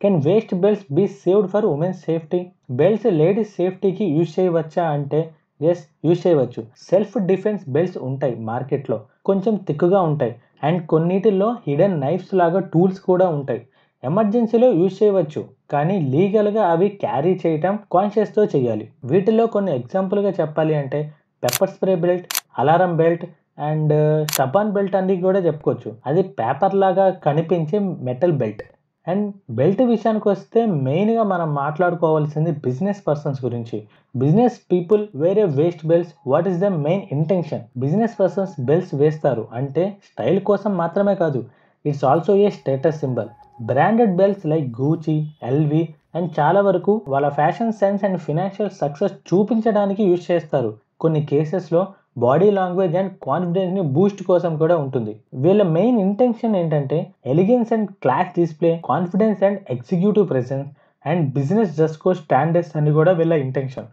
Can waist belts be saved for women's safety? Belts ladies సేఫ్టీకి use చేయవచ్చా అంటే yes, use చేయవచ్చు. Self defence belts ఉంటాయి మార్కెట్లో, కొంచెం థిక్‌గా ఉంటాయి అండ్ కొన్నిటిల్లో హిడెన్ నైఫ్స్ లాగా టూల్స్ కూడా ఉంటాయి. ఎమర్జెన్సీలో యూజ్ చేయవచ్చు, కానీ లీగల్‌గా అవి క్యారీ చేయటం కాన్షియస్‌తో చేయాలి. వీటిలో కొన్ని ఎగ్జాంపుల్‌గా చెప్పాలి అంటే pepper spray belt, alarm belt and stubborn belt అని కూడా చెప్పుకోవచ్చు. అది పేపర్ లాగా కనిపించే మెటల్ బెల్ట్. అండ్ బెల్ట్ విషయానికొస్తే మెయిన్‌గా మనం మాట్లాడుకోవాల్సింది బిజినెస్ పర్సన్స్ గురించి. Business people wear a waist belts. What is the main intention? Business persons belts వేస్తారు అంటే స్టైల్ కోసం మాత్రమే కాదు, it's also a status symbol. Branded belts like Gucci, LV and చాలా వరకు వాళ్ళ fashion sense and financial success చూపించడానికి use చేస్తారు. కొన్ని కేసెస్‌లో బాడీ లాంగ్వేజ్ అండ్ కాన్ఫిడెన్స్‌ని బూస్ట్ కోసం కూడా ఉంటుంది. వీళ్ళ మెయిన్ ఇంటెన్షన్ ఏంటంటే elegance and class display, confidence and executive presence and business dress code standards అని కూడా వీళ్ళ ఇంటెన్షన్.